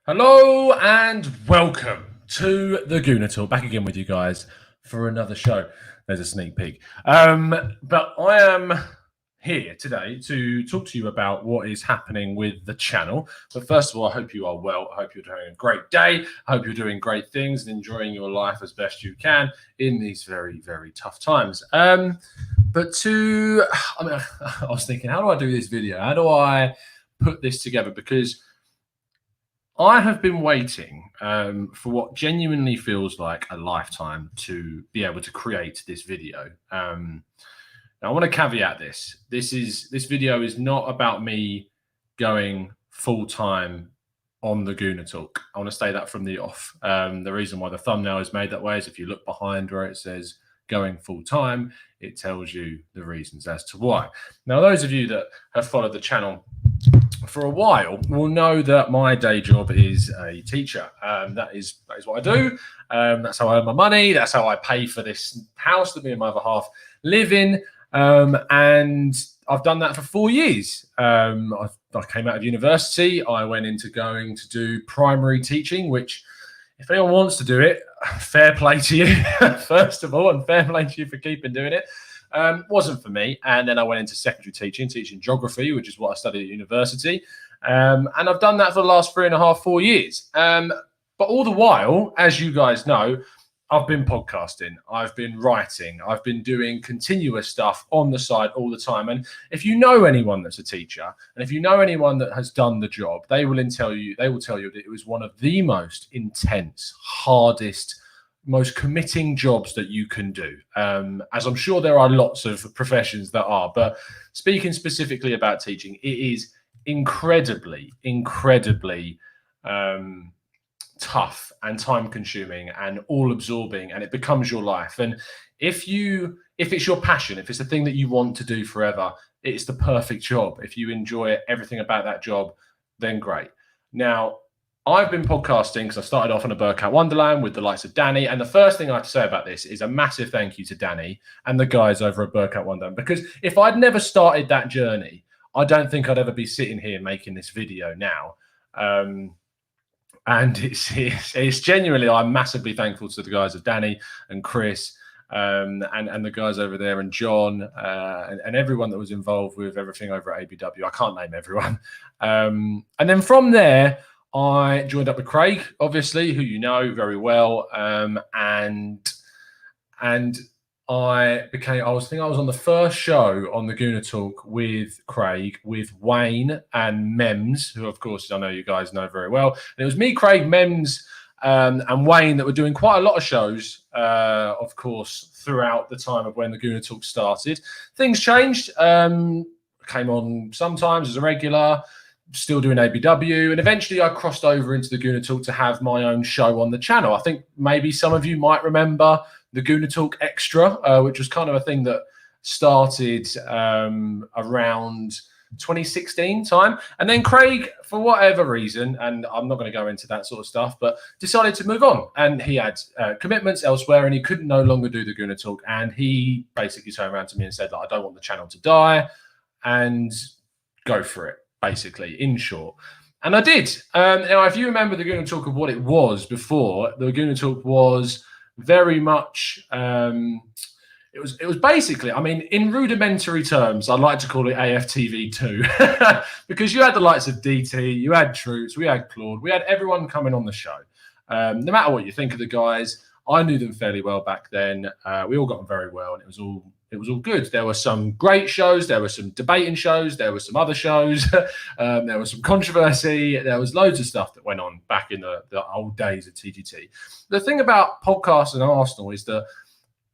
Hello and welcome to the Gooner Talk. Back again with you guys for another show. There's a sneak peek. But I am here today to talk to you about what is happening with the channel. But first of all, I hope you are well. I hope you're having a great day. I hope you're doing great things and enjoying your life as best you can in these very, very tough times. I was thinking, how do I do this video? How do I put this together? Because I have been waiting for what genuinely feels like a lifetime to be able to create this video. Now, I want to caveat this. This video is not about me going full time on the Gooner Talk. I want to say that from the off. The reason why the thumbnail is made that way is if you look behind where it says going full time, it tells you the reasons as to why. Now, those of you that have followed the channel for a while will know that my day job is a teacher. That is what I do. That's how I earn my money. That's how I pay for this house that me and my other half live in. And I've done that for 4 years. I came out of university. I went into going to do primary teaching, which if anyone wants to do it, fair play to you, first of all, and fair play to you for keeping doing it. Wasn't for me. And then I went into secondary teaching geography, which is what I studied at university. And I've done that for the last 3.5, 4 years. But all the while, as you guys know, I've been podcasting, I've been writing, I've been doing continuous stuff on the side all the time. And if you know anyone that's a teacher, and if you know anyone that has done the job, they will tell you that it was one of the most intense, hardest, most committing jobs that you can do, as I'm sure there are lots of professions that are, but speaking specifically about teaching, it is incredibly tough and time consuming and all absorbing, and it becomes your life. And if it's your passion, if it's the thing that you want to do forever, it's the perfect job. If you enjoy everything about that job, then great. Now, I've been podcasting because I started off on a Burkout Wonderland with the likes of Danny. And the first thing I have to say about this is a massive thank you to Danny and the guys over at Burkout Wonderland. Because if I'd never started that journey, I don't think I'd ever be sitting here making this video now. And it's genuinely, I'm massively thankful to the guys of Danny and Chris and the guys over there and John and everyone that was involved with everything over at ABW. I can't name everyone. And then from there, I joined up with Craig, obviously, who you know very well, and I was on the first show on the Gooner Talk with Craig, with Wayne and Mems, who of course I know you guys know very well. And it was me, Craig, Mems, and Wayne that were doing quite a lot of shows, of course, throughout the time of when the Gooner Talk started. Things changed. Came on sometimes as a regular, still doing ABW, and eventually I crossed over into the Gooner Talk to have my own show on the channel. I think maybe some of you might remember the Gooner Talk Extra, which was kind of a thing that started around 2016 time. And then Craig, for whatever reason, and I'm not going to go into that sort of stuff, but decided to move on. And he had commitments elsewhere and he couldn't no longer do the Gooner Talk. And he basically turned around to me and said, like, I don't want the channel to die and go for it, basically, in short. And I did. Now, if you remember the Gooner Talk of what it was before, the Gooner Talk was very much, it was basically, I mean, in rudimentary terms, I'd like to call it AFTV2 because you had the likes of DT, you had Troops, we had Claude, we had everyone coming on the show. No matter what you think of the guys, I knew them fairly well back then. We all got on very well, and it was all good. There were some great shows. There were some debating shows. There were some other shows. There was some controversy. There was loads of stuff that went on back in the old days of TGT. The thing about podcasts and Arsenal is that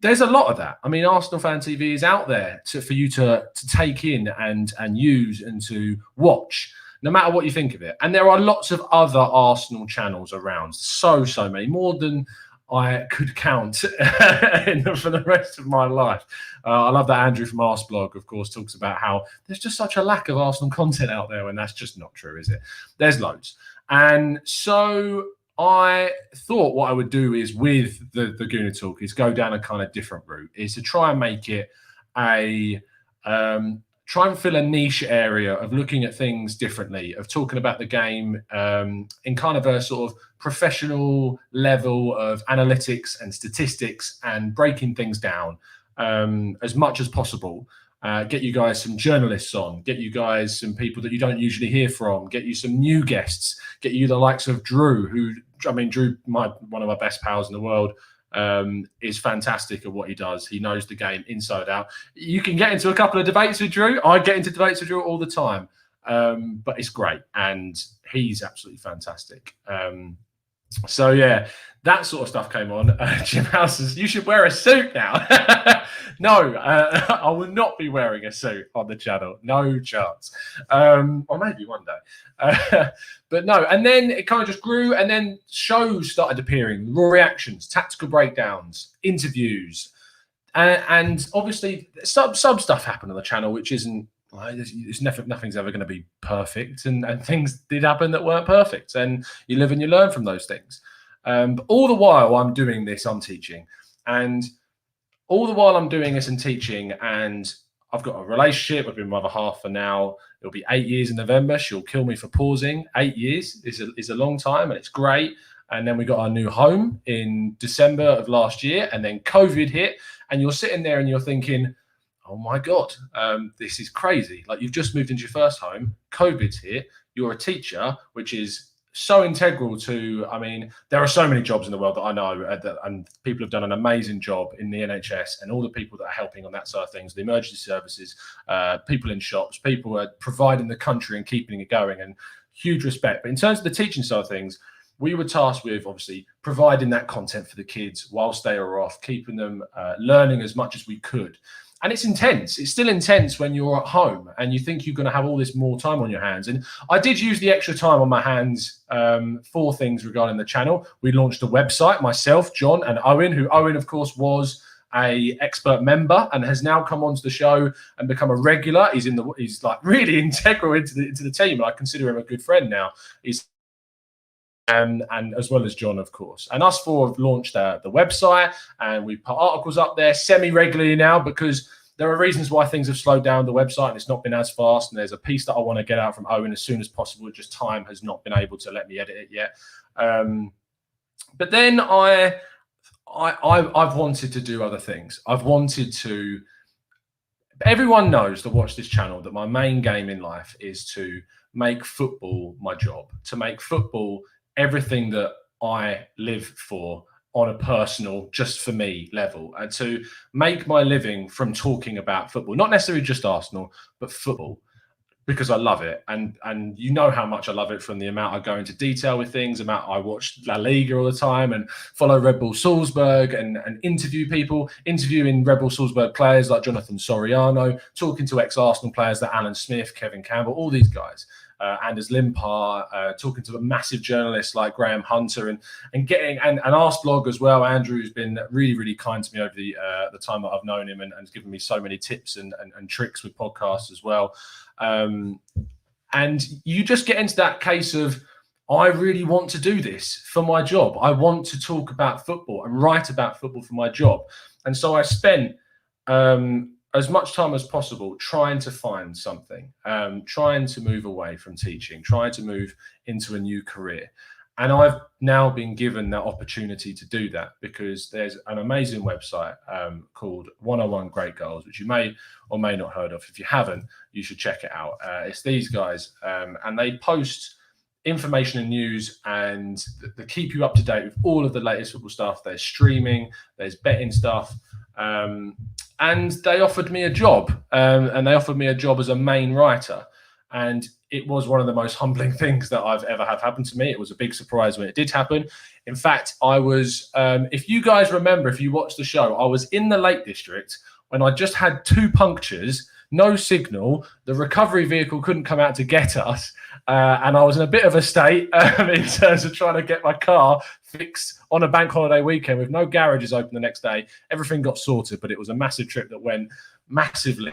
there's a lot of that. I mean, Arsenal Fan TV is out there for you to take in and use and to watch, no matter what you think of it. And there are lots of other Arsenal channels around. So many, more than I could count for the rest of my life. I love that Andrew from Arseblog, of course, talks about how there's just such a lack of Arsenal content out there, and that's just not true, is it? There's loads. And so I thought what I would do is with the Gooner Talk is go down a kind of different route, is to try and make it a try and fill a niche area of looking at things differently, of talking about the game in kind of a sort of professional level of analytics and statistics and breaking things down as much as possible. Get you guys some journalists on, get you guys some people that you don't usually hear from, get you some new guests, get you the likes of Drew, who, I mean, Drew, one of my best pals in the world, is fantastic at what he does. He knows the game inside out. You can get into a couple of debates with Drew. I get into debates with Drew all the time, but it's great, and he's absolutely fantastic. So yeah, that sort of stuff came on. Jim House says, you should wear a suit now. No, I will not be wearing a suit on the channel. No chance. Or maybe one day. But no, and then it kind of just grew, and then shows started appearing, raw reactions, tactical breakdowns, interviews. And obviously some stuff happened on the channel, which isn't, nothing's ever going to be perfect, and things did happen that weren't perfect, and you live and you learn from those things. But all the while I'm doing this, I'm teaching, and all the while I'm doing this and teaching, and I've got a relationship with my other half for now. It'll be 8 years in November. She'll kill me for pausing. 8 years is a long time, and it's great. And then we got our new home in December of last year, and then COVID hit, and you're sitting there and you're thinking, oh my God, this is crazy. Like, you've just moved into your first home, COVID's hit, you're a teacher, which is so integral to, I mean, there are so many jobs in the world that I know, and people have done an amazing job in the NHS, and all the people that are helping on that side of things, the emergency services, people in shops, people who are providing the country and keeping it going, and huge respect. But in terms of the teaching side of things, we were tasked with obviously providing that content for the kids whilst they were off, keeping them learning as much as we could. And it's intense. It's still intense when you're at home and you think you're going to have all this more time on your hands. And I did use the extra time on my hands for things regarding the channel. We launched a website, myself, John, and Owen, who Owen, of course, was a expert member and has now come onto the show and become a regular. He's like really integral into the team. I consider him a good friend now. And as well as John, of course. And us four have launched the website, and we put articles up there semi-regularly now, because there are reasons why things have slowed down the website and it's not been as fast. And there's a piece that I want to get out from Owen as soon as possible. Just time has not been able to let me edit it yet. But then I've wanted to do other things. I've wanted to. Everyone knows that watch this channel that my main game in life is to make football my job, to make football everything that I live for on a personal, just for me level, and to make my living from talking about football, not necessarily just Arsenal, but football, because I love it. And you know how much I love it from the amount I go into detail with things, amount I watch La Liga all the time and follow Red Bull Salzburg and interview people, interviewing Red Bull Salzburg players like Jonathan Soriano, talking to ex-Arsenal players like Alan Smith, Kevin Campbell, all these guys. Anders Limpar, talking to a massive journalist like Graham Hunter, and getting and Arsblog as well. Andrew's been really, really kind to me over the time that I've known him, and has given me so many tips and tricks with podcasts as well. And you just get into that case of, I really want to do this for my job. I want to talk about football and write about football for my job. And so I spent as much time as possible trying to find something, trying to move away from teaching, trying to move into a new career. And I've now been given that opportunity to do that, because there's an amazing website called 101 Great Goals, which you may or may not heard of. If you haven't, you should check it out. It's these guys, and they post information and news, and they keep you up to date with all of the latest football stuff. There's streaming, there's betting stuff. And they offered me a job, and they offered me a job as a main writer. And it was one of the most humbling things that I've ever had happen to me. It was a big surprise when it did happen. In fact, I was, if you guys remember, if you watched the show, I was in the Lake District when I just had 2 punctures, no signal. The recovery vehicle couldn't come out to get us. And I was in a bit of a state in terms of trying to get my car fixed on a bank holiday weekend with no garages open the next day. Everything got sorted, but it was a massive trip that went massively.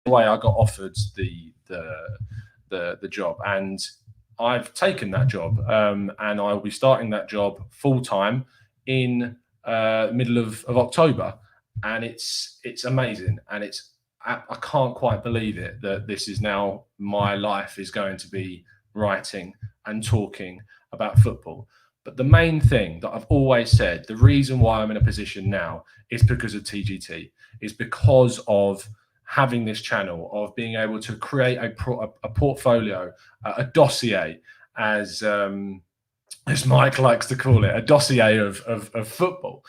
The way I got offered the job, and I've taken that job, and I'll be starting that job full time in the middle of October, and it's amazing, and it's I can't quite believe it that this is now my life is going to be writing and talking about football. But the main thing that I've always said, the reason why I'm in a position now is because of TGT, is because of having this channel, of being able to create a portfolio, a dossier, as Mike likes to call it, a dossier of football.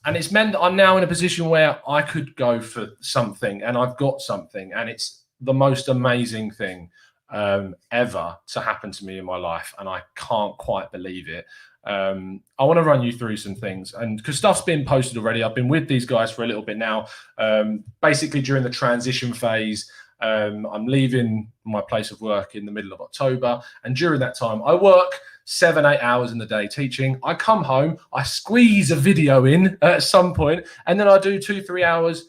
And it's meant that I'm now in a position where I could go for something, and I've got something, and it's the most amazing thing ever to happen to me in my life, and I can't quite believe it. I want to run you through some things, and because stuff's been posted already. I've been with these guys for a little bit now. Basically, during the transition phase, I'm leaving my place of work in the middle of October, and during that time, I work 7-8 hours in the day teaching. I come home, I squeeze a video in at some point, and then I do 2-3 hours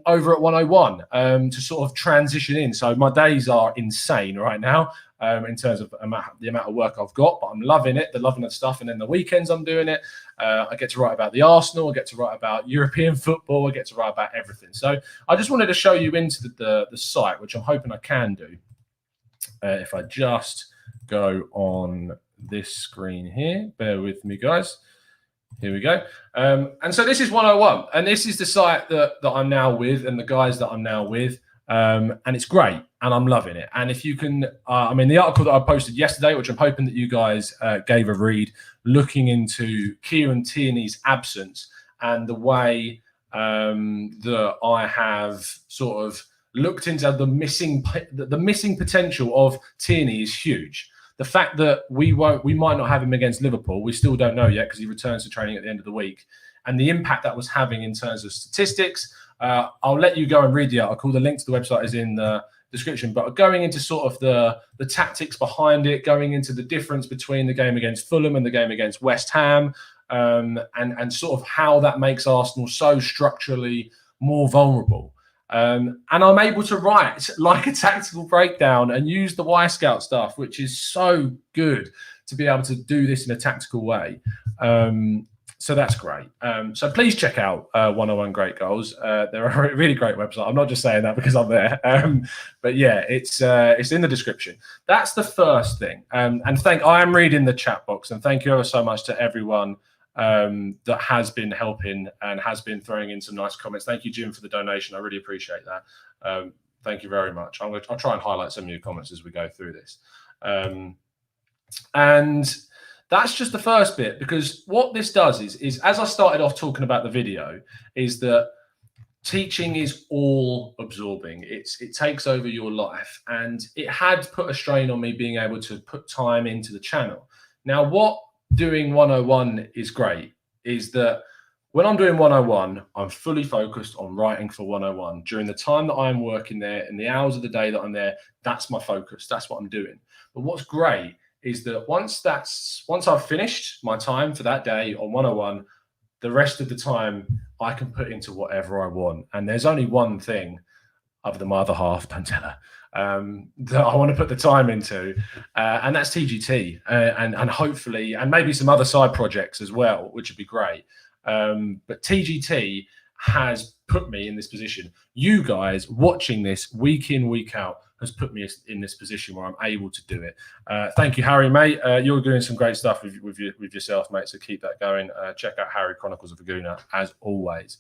over at 101 to sort of transition in. So my days are insane right now in terms of the amount of work I've got, but I'm loving it, loving the stuff. And then the weekends I'm doing it. I get to write about the Arsenal, I get to write about European football, I get to write about everything. So I just wanted to show you into the site, which I'm hoping I can do. If I just go on this screen here, bear with me, guys. Here we go. And so this is 101, and this is the site that I'm now with, and the guys that I'm now with. And it's great, and I'm loving it. And if you can, I mean, the article that I posted yesterday, which I'm hoping that you guys gave a read, looking into Kieran Tierney's absence and the way that I have sort of looked into the missing potential of Tierney is huge. The fact that we might not have him against Liverpool, we still don't know yet because he returns to training at the end of the week, and the impact that was having in terms of statistics. I'll let you go and read the article. The link to the website is in the description. But going into sort of the tactics behind it, going into the difference between the game against Fulham and the game against West Ham, and sort of how that makes Arsenal so structurally more vulnerable. And I'm able to write like a tactical breakdown and use the Y-Scout stuff, which is so good to be able to do this in a tactical way. So that's great. So please check out 101 Great Goals. They're a really great website. I'm not just saying that because I'm there. But yeah, it's in the description. That's the first thing. And I am reading the chat box, and thank you ever so much to everyone that has been helping and has been throwing in some nice comments. Thank you, Jim, for the donation. I really appreciate that. Thank you very much. I'll try and highlight some of your comments as we go through this. And that's just the first bit, because what this does is as I started off talking about the video, is that teaching is all absorbing. It takes over your life, and it had put a strain on me being able to put time into the channel. Now, what doing 101 is great is that when I'm doing 101, I'm fully focused on writing for 101. During the time that I'm working there and the hours of the day that I'm there, that's my focus. That's what I'm doing. But what's great is that once I've finished my time for that day on 101, the rest of the time I can put into whatever I want. And there's only one thing, other than my other half, don't tell her, that I want to put the time into, and that's TGT, and hopefully, and maybe some other side projects as well, which would be great. But TGT has put me in this position. You guys watching this week in, week out has put me in this position where I'm able to do it. Thank you, Harry, mate. You're doing some great stuff with yourself, mate, so keep that going. Check out Harry Chronicles of a Gooner, as always.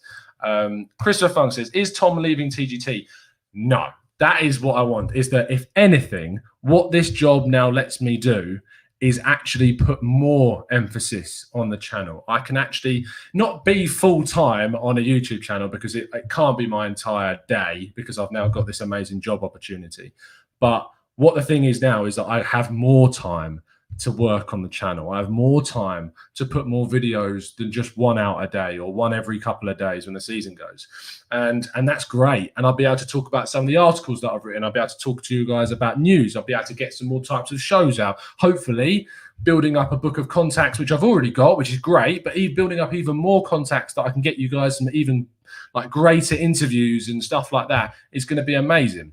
Christopher Fung says, is Tom leaving TGT? No. That is what I want, is that if anything, what this job now lets me do is actually put more emphasis on the channel. I can actually not be full-time on a YouTube channel because it can't be my entire day because I've now got this amazing job opportunity. But what the thing is now is that I have more time to work on the channel. I have more time to put more videos than just one out a day or one every couple of days when the season goes. And that's great. And I'll be able to talk about some of the articles that I've written. I'll be able to talk to you guys about news. I'll be able to get some more types of shows out. Hopefully building up a book of contacts, which I've already got, which is great, but building up even more contacts that I can get you guys some even like greater interviews and stuff like that is going to be amazing.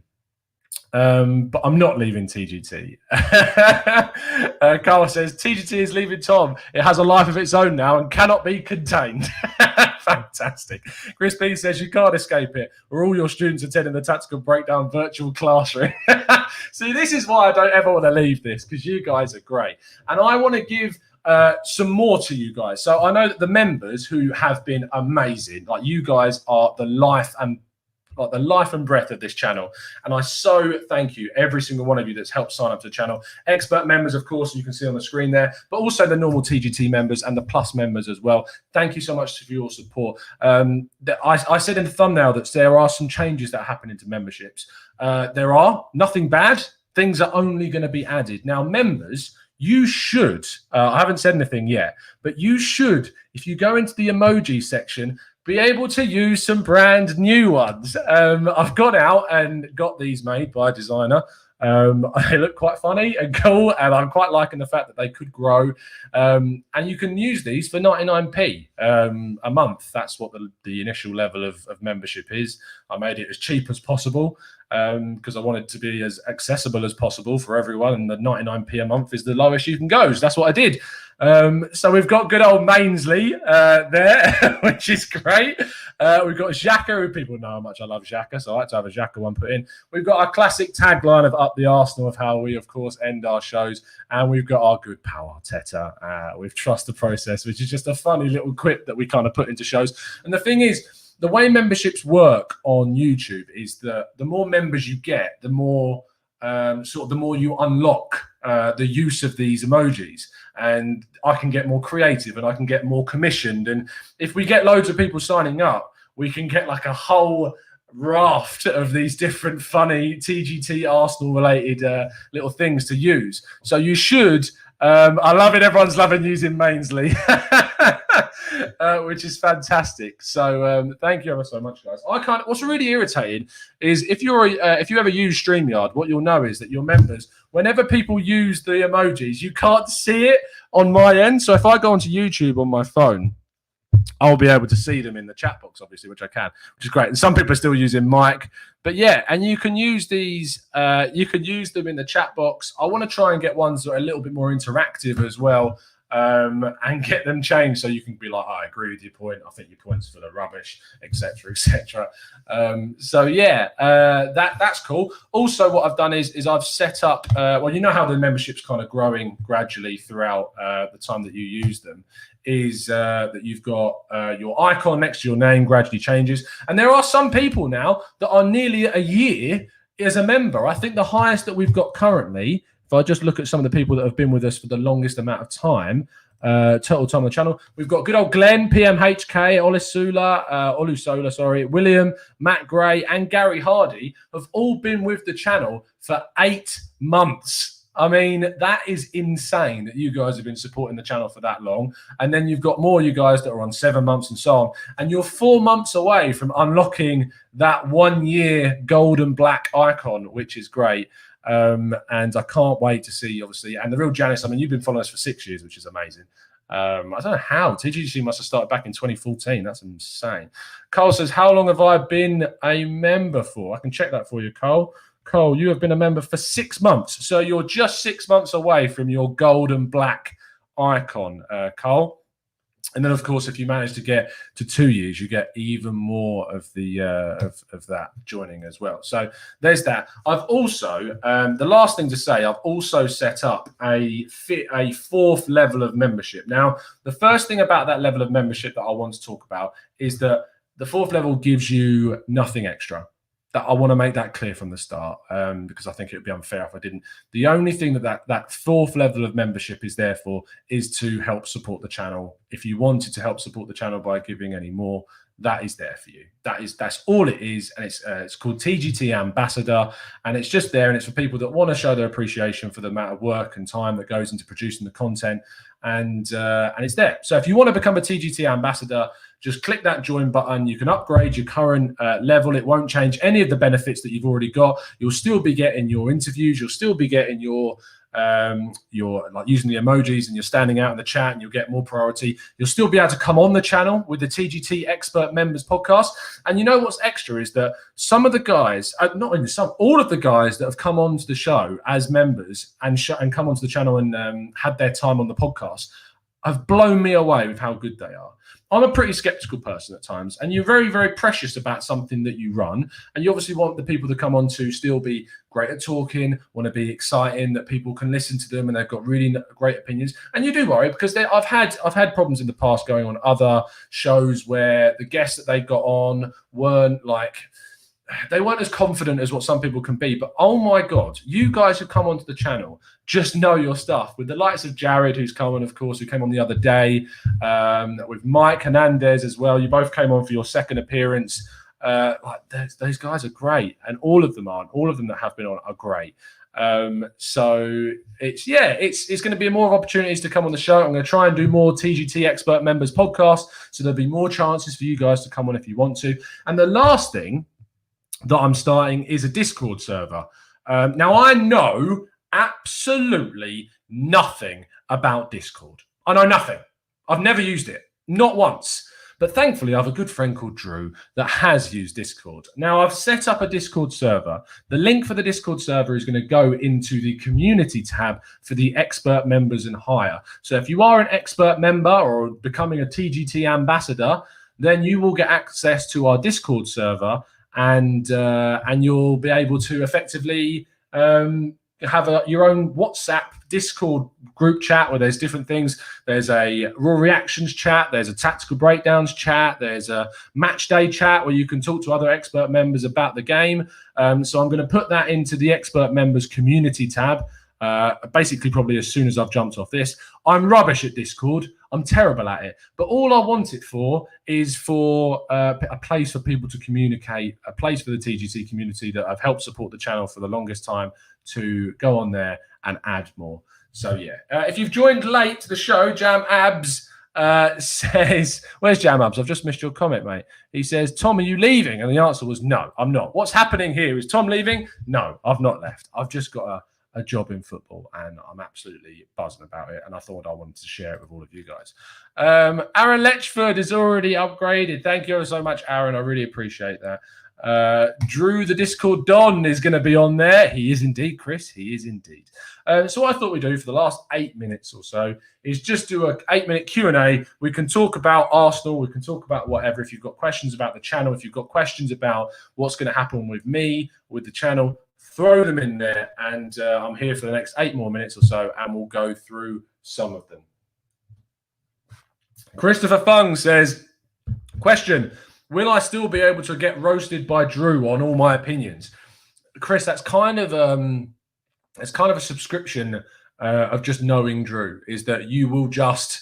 But I'm not leaving TGT. Carl says, TGT is leaving Tom. It has a life of its own now and cannot be contained. Fantastic. Chris B says you can't escape it. We're all your students attending the Tactical Breakdown virtual classroom. See, this is why I don't ever want to leave this, because you guys are great. And I want to give some more to you guys. So I know that the members who have been amazing, like you guys are the life and breath of this channel, and I so thank you, every single one of you that's helped sign up to the channel. Expert members, of course, you can see on the screen there, but also the normal TGT members and the plus members as well. Thank you so much for your support. I said in the thumbnail that there are some changes that happen into memberships. There are nothing bad. Things are only going to be added. Now, members, you should, I haven't said anything yet, but you should, if you go into the emoji section, be able to use some brand new ones. I've gone out and got these made by a designer. They look quite funny and cool, and I'm quite liking the fact that they could grow. And you can use these for 99p a month. That's what the initial level of membership is. I made it as cheap as possible because I wanted to be as accessible as possible for everyone, and the 99p a month is the lowest you can go. So that's what I did. So we've got good old Mainsley there, which is great. We've got Xhaka, who people know how much I love Xhaka, so I like to have a Xhaka one put in. We've got our classic tagline of Up the Arsenal, of how we, of course, end our shows. And we've got our good pal Arteta with Trust the Process, which is just a funny little quip that we kind of put into shows. And the thing is, the way memberships work on YouTube is that the more members you get, the more the more you unlock the use of these emojis, and I can get more creative and I can get more commissioned. And if we get loads of people signing up, we can get like a whole raft of these different funny TGT Arsenal related little things to use. So you should, I love it. Everyone's loving using Mainsley, which is fantastic. So thank you ever so much, guys. What's really irritating is if you ever use StreamYard, what you'll know is that your members, whenever people use the emojis, you can't see it on my end. So if I go onto YouTube on my phone, I'll be able to see them in the chat box, obviously, which I can, which is great. And some people are still using mic, but yeah, and you can use these, you can use them in the chat box. I want to try and get ones that are a little bit more interactive as well, and get them changed so you can be like, I agree with your point. I think your point's full of rubbish, etc., etc. So yeah, that's cool. Also, what I've done is I've set up. Well, you know how the membership's kind of growing gradually throughout the time that you use them. Is that you've got your icon next to your name gradually changes, and there are some people now that are nearly a year as a member. I think the highest that we've got currently, if I just look at some of the people that have been with us for the longest amount of time, total time on the channel, we've got good old Glenn, PMHK, Olusola, sorry, William, Matt Gray, and Gary Hardy have all been with the channel for 8 months. I mean, that is insane that you guys have been supporting the channel for that long. And then you've got more you guys that are on 7 months and so on. And you're 4 months away from unlocking that 1 year gold and black icon, which is great. And I can't wait to see, obviously. And the real Janice, I mean, you've been following us for 6 years, which is amazing. I don't know how. TGT must have started back in 2014. That's insane. Cole says, how long have I been a member for? I can check that for you, Cole. Cole, you have been a member for 6 months. So you're just 6 months away from your gold and black icon, Cole. And then, of course, if you manage to get to 2 years, you get even more of the of that joining as well. So there's that. I've also, the last thing to say, I've also set up a 4th level of membership. Now, the first thing about that level of membership that I want to talk about is that the 4th level gives you nothing extra. That I want to make that clear from the start, because I think it would be unfair if I didn't. The only thing that 4th level of membership is there for is to help support the channel. If you wanted to help support the channel by giving any more, that is there for you. That's all it is, and it's called TGT Ambassador, and it's just there, and it's for people that want to show their appreciation for the amount of work and time that goes into producing the content, and it's there. So if you want to become a TGT Ambassador, just click that join button. You can upgrade your current level. It won't change any of the benefits that you've already got. You'll still be getting your interviews. You'll still be getting your like using the emojis, and you're standing out in the chat, and you'll get more priority. You'll still be able to come on the channel with the TGT Expert Members podcast. And you know what's extra is that some of the guys, not even some, all of the guys that have come onto the show as members and come onto the channel and had their time on the podcast have blown me away with how good they are. I'm a pretty skeptical person at times, and you're very, very precious about something that you run. And you obviously want the people to come on to still be great at talking, want to be exciting, that people can listen to them and they've got really great opinions. And you do worry because I've had problems in the past going on other shows where the guests that they got on weren't as confident as what some people can be. But oh my God, you guys who come onto the channel just know your stuff. With the likes of Jared, who's come on, of course, who came on the other day, with Mike Hernandez as well. You both came on for your second appearance. Those guys are great, and all of them that have been on are great. So it's going to be more opportunities to come on the show. I'm going to try and do more TGT expert members podcasts, so there'll be more chances for you guys to come on if you want to. And the last thing that I'm starting is a Discord server. Now, I know absolutely nothing about Discord. I know nothing. I've never used it, not once. But thankfully, I have a good friend called Drew that has used Discord. Now, I've set up a Discord server. The link for the Discord server is going to go into the community tab for the expert members and higher. So if you are an expert member or becoming a TGT ambassador, then you will get access to our Discord server, and you'll be able to effectively have your own WhatsApp Discord group chat where there's different things. There's a raw reactions chat, there's a tactical breakdowns chat, there's a match day chat where you can talk to other expert members about the game. So I'm going to put that into the expert members community tab, basically probably as soon as I've jumped off this. I'm rubbish at Discord. I'm terrible at it. But all I want it for is for a place for people to communicate, a place for the TGT community that I've helped support the channel for the longest time to go on there and add more. So, yeah. If you've joined late to the show, Jam Abs says, where's Jam Abs? I've just missed your comment, mate. He says, Tom, are you leaving? And the answer was no, I'm not. What's happening here? Is Tom leaving? No, I've not left. I've just got a job in football, and I'm absolutely buzzing about it, and I thought I wanted to share it with all of you guys. Aaron Letchford is already upgraded. Thank you so much, Aaron. I really appreciate that. Drew the Discord Don is going to be on there. He is indeed, Chris. He is indeed. So what I thought we'd do for the last 8 minutes or so is just do a 8-minute Q&A. We can talk about Arsenal. We can talk about whatever. If you've got questions about the channel, if you've got questions about what's going to happen with me, with the channel, throw them in there, and I'm here for the next 8 more minutes or so, and we'll go through some of them. Christopher Fung says, question, will I still be able to get roasted by Drew on all my opinions? Chris, that's kind of a subscription of just knowing Drew, is that you will just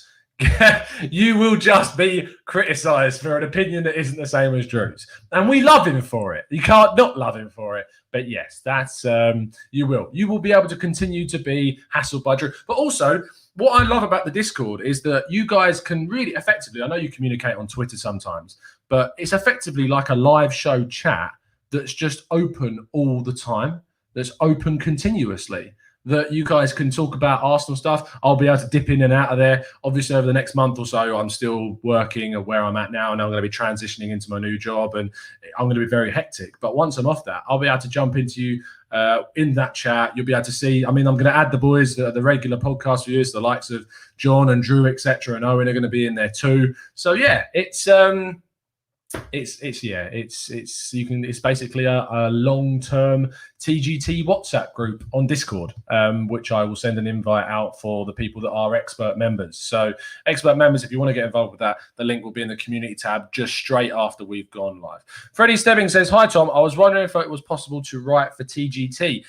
be criticised for an opinion that isn't the same as Drew's, and we love him for it. You can't not love him for it. But yes, that's you will be able to continue to be hassled by Drew. But also, what I love about the Discord is that you guys can really effectively, I know you communicate on Twitter sometimes, but it's effectively like a live show chat that's just open all the time, that's open continuously, that you guys can talk about Arsenal stuff. I'll be able to dip in and out of there. Obviously, over the next month or so, I'm still working at where I'm at now, and I'm going to be transitioning into my new job, and I'm going to be very hectic. But once I'm off that, I'll be able to jump into you in that chat. You'll be able to see. I mean, I'm going to add the boys, the regular podcast viewers, the likes of John and Drew, etc., and Owen are going to be in there too. So yeah, it's basically a long-term TGT WhatsApp group on Discord, which I will send an invite out for the people that are expert members. So expert members, if you want to get involved with that, the link will be in the community tab just straight after we've gone live. Freddie Stebbing says, hi Tom, I was wondering if it was possible to write for TGT.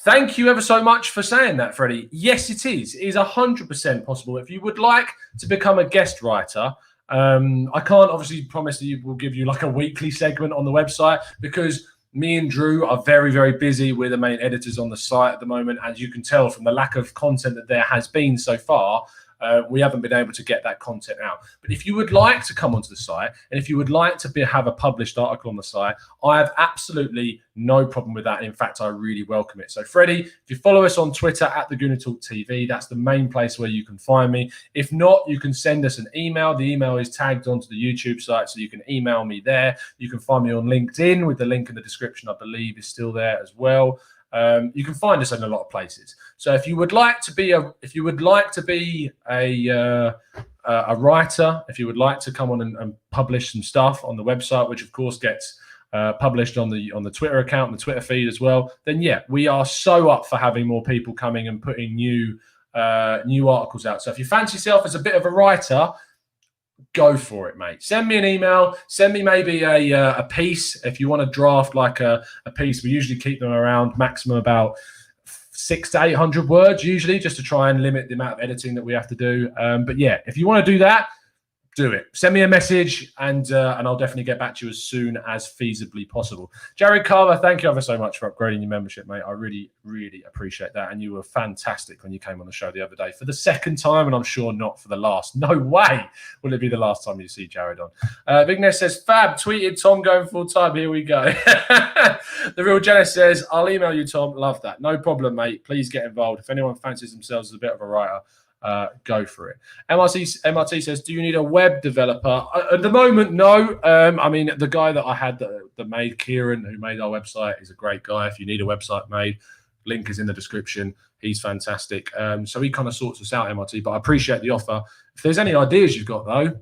Thank you ever so much for saying that, Freddie. Yes, it is. It is 100% possible. If you would like to become a guest writer, I can't obviously promise that we'll give you like a weekly segment on the website, because me and Drew are very, very busy. We're the main editors on the site at the moment. As you can tell from the lack of content that there has been so far, we haven't been able to get that content out. But if you would like to come onto the site, and if you would like to have a published article on the site, I have absolutely no problem with that. In fact, I really welcome it. So Freddie, if you follow us on Twitter at the Gooner Talk TV, that's the main place where you can find me. If not, you can send us an email. The email is tagged onto the YouTube site, so you can email me there. You can find me on LinkedIn with the link in the description, I believe, is still there as well. You can find us in a lot of places. So if you would like to be a writer, if you would like to come on and publish some stuff on the website, which of course gets published on the Twitter account and the Twitter feed as well, then yeah, we are so up for having more people coming and putting new articles out. So if you fancy yourself as a bit of a writer, go for it, mate. Send me an email. Send me maybe a piece. If you want to draft like a piece, we usually keep them around maximum about 600 to 800 words, usually, just to try and limit the amount of editing that we have to do. But yeah, if you want to do that, do it. Send me a message, and I'll definitely get back to you as soon as feasibly possible. Jared Carver, thank you ever so much for upgrading your membership, mate. I really, really appreciate that. And you were fantastic when you came on the show the other day for the second time, and I'm sure not for the last. No way will it be the last time you see Jared on. Big Ness says, Fab, tweeted Tom going full time. Here we go. The Real Janice says, I'll email you, Tom. Love that. No problem, mate. Please get involved. If anyone fancies themselves as a bit of a writer, go for it. MRT says, do you need a web developer? At the moment, no. I mean, the guy that I had that made, Kieran, who made our website, is a great guy. If you need a website made, link is in the description. He's fantastic. So he kind of sorts us out, MRT, but I appreciate the offer. If there's any ideas you've got, though,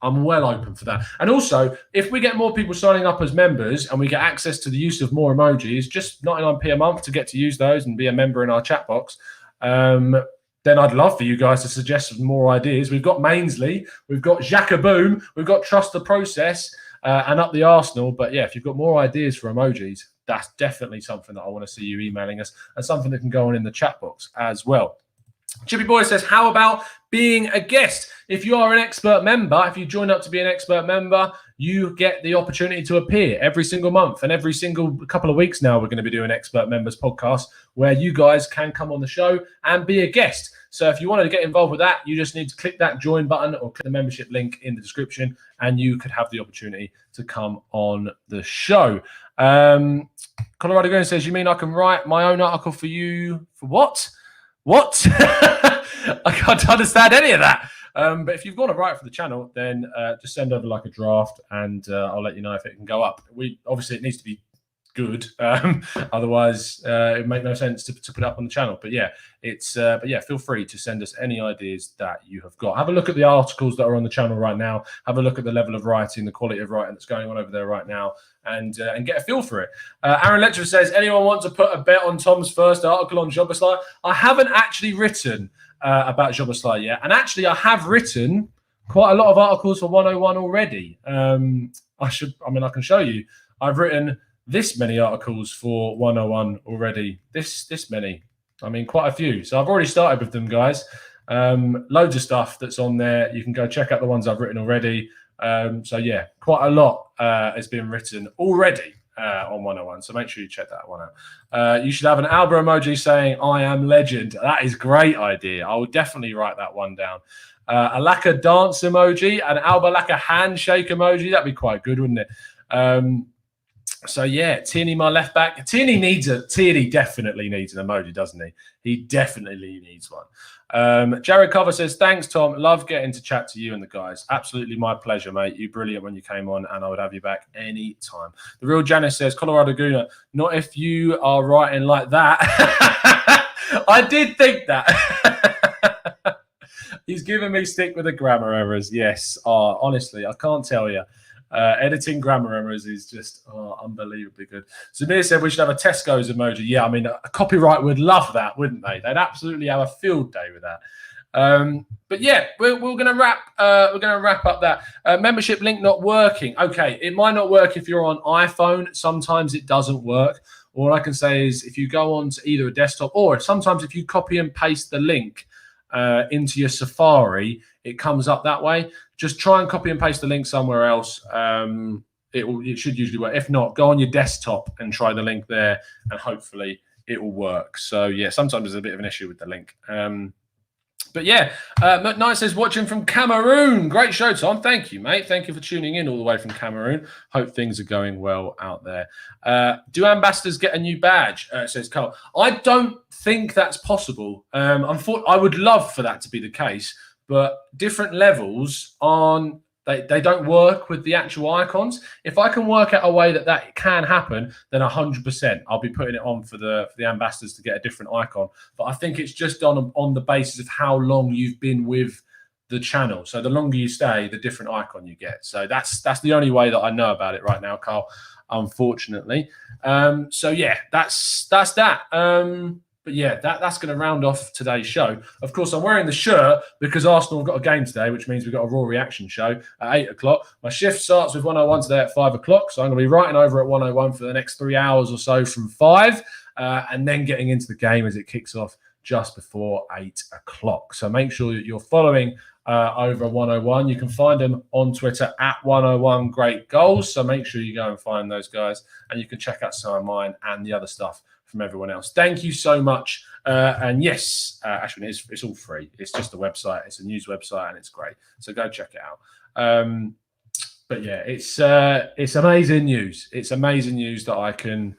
I'm well open for that. And also, if we get more people signing up as members and we get access to the use of more emojis, just 99p a month to get to use those and be a member in our chat box, then I'd love for you guys to suggest some more ideas. We've got Mainsley, we've got Jackaboom, we've got Trust the Process, and Up the Arsenal. But yeah, if you've got more ideas for emojis, that's definitely something that I want to see you emailing us, and something that can go on in the chat box as well. Chippy Boy says, how about being a guest? If you are an expert member, if you join up to be an expert member, you get the opportunity to appear every single month. And every single couple of weeks now, we're going to be doing Expert Members podcast where you guys can come on the show and be a guest. So if you wanted to get involved with that, you just need to click that join button or click the membership link in the description, and you could have the opportunity to come on the show. Colorado Green says, you mean I can write my own article for you? For what? What? I can't understand any of that. But if you've got to write for the channel, then just send over like a draft, and I'll let you know if it can go up. Obviously it needs to be good, otherwise it make no sense to put it up on the channel. But yeah, but yeah, feel free to send us any ideas that you have got. Have a look at the articles that are on the channel right now. Have a look at the level of writing, the quality of writing that's going on over there right now, and get a feel for it. Aaron Letcher says, anyone want to put a bet on Tom's first article on Jobberslide? I haven't actually written about Jobberslide yet, and actually I have written quite a lot of articles for 101 already. I can show you. I've written this many articles for 101 already. This many. I mean, quite a few. So I've already started with them, guys. Loads of stuff that's on there. You can go check out the ones I've written already. So yeah, quite a lot has been written already on 101. So make sure you check that one out. You should have an Alba emoji saying, I am legend. That is a great idea. I will definitely write that one down. A Laka dance emoji, an Alba Laka handshake emoji. That'd be quite good, wouldn't it? So yeah, Tierney, my left back. Tierney definitely needs an emoji, doesn't he? He definitely needs one. Jared Cover says, thanks, Tom. Love getting to chat to you and the guys. Absolutely my pleasure, mate. You brilliant when you came on, and I would have you back any time. The Real Janice says, Colorado Guna, not if you are writing like that. I did think that. He's giving me stick with the grammar errors. Yes. Honestly, I can't tell you. Editing grammar errors is just unbelievably good. Samir said we should have a Tesco's emoji. Yeah, I mean, a copyright would love that, wouldn't they? They'd absolutely have a field day with that. But yeah, we're gonna wrap. We're gonna wrap up that membership link not working. Okay, it might not work if you're on iPhone. Sometimes it doesn't work. All I can say is if you go on to either a desktop, or sometimes if you copy and paste the link into your Safari, it comes up that way. Just try and copy and paste the link somewhere else. It should usually work. If not, go on your desktop and try the link there, and hopefully it will work. So yeah, sometimes there's a bit of an issue with the link. But yeah, McKnight says, watching from Cameroon. Great show, Tom. Thank you, mate. Thank you for tuning in all the way from Cameroon. Hope things are going well out there. Do ambassadors get a new badge? Says Carl. I don't think that's possible. I would love for that to be the case, but different levels they don't work with the actual icons. If I can work out a way that can happen, then 100% I'll be putting it on for the ambassadors to get a different icon. But I think it's just on the basis of how long you've been with the channel. So the longer you stay, the different icon you get. So that's the only way that I know about it right now, Carl, unfortunately. So yeah, that's that. But yeah, that's going to round off today's show. Of course, I'm wearing the shirt because Arsenal have got a game today, which means we've got a Raw reaction show at 8 o'clock. My shift starts with 101 today at 5 o'clock. So I'm going to be writing over at 101 for the next 3 hours or so from 5, and then getting into the game as it kicks off just before 8 o'clock. So make sure that you're following over 101. You can find them on Twitter at 101 Great Goals. So make sure you go and find those guys, and you can check out some of mine and the other stuff from everyone else. Thank you so much. And yes, Ashwin, it's all free. It's just a website. It's a news website, and it's great. So go check it out. But yeah, it's amazing news. It's amazing news that I can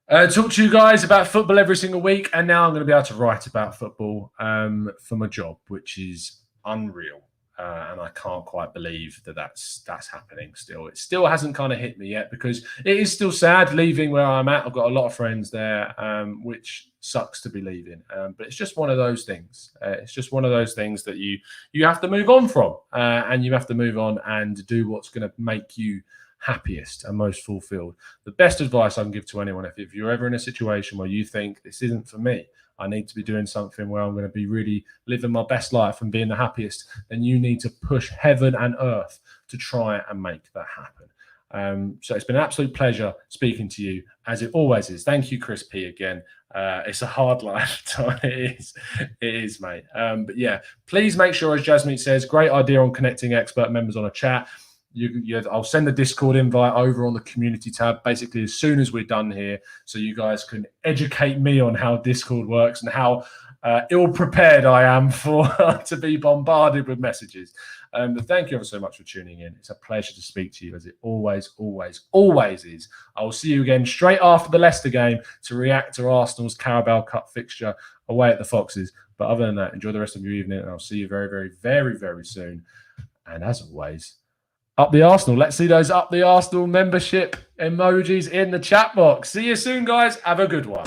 talk to you guys about football every single week, and now I'm going to be able to write about football for my job, which is unreal. And I can't quite believe that that's happening still. It still hasn't kind of hit me yet, because it is still sad leaving where I'm at. I've got a lot of friends there, which sucks to be leaving. But it's just one of those things. It's just one of those things that you have to move on from, and you have to move on and do what's going to make you happiest and most fulfilled. The best advice I can give to anyone, if you're ever in a situation where you think this isn't for me, I need to be doing something where I'm going to be really living my best life and being the happiest, then you need to push heaven and earth to try and make that happen. So it's been an absolute pleasure speaking to you, as it always is. Thank you, Chris P, again. It's a hard life. It is, mate. But yeah, please make sure, as Jasmine says, great idea on connecting expert members on a chat. I'll send the Discord invite over on the community tab basically as soon as we're done here, so you guys can educate me on how Discord works and how ill-prepared I am for to be bombarded with messages. But thank you ever so much for tuning in. It's a pleasure to speak to you, as it always, always, always is. I will see you again straight after the Leicester game to react to Arsenal's Carabao Cup fixture away at the Foxes. But other than that, enjoy the rest of your evening, and I'll see you very, very, very, very soon. And as always, up the Arsenal. Let's see those Up the Arsenal membership emojis in the chat box. See you soon, guys. Have a good one.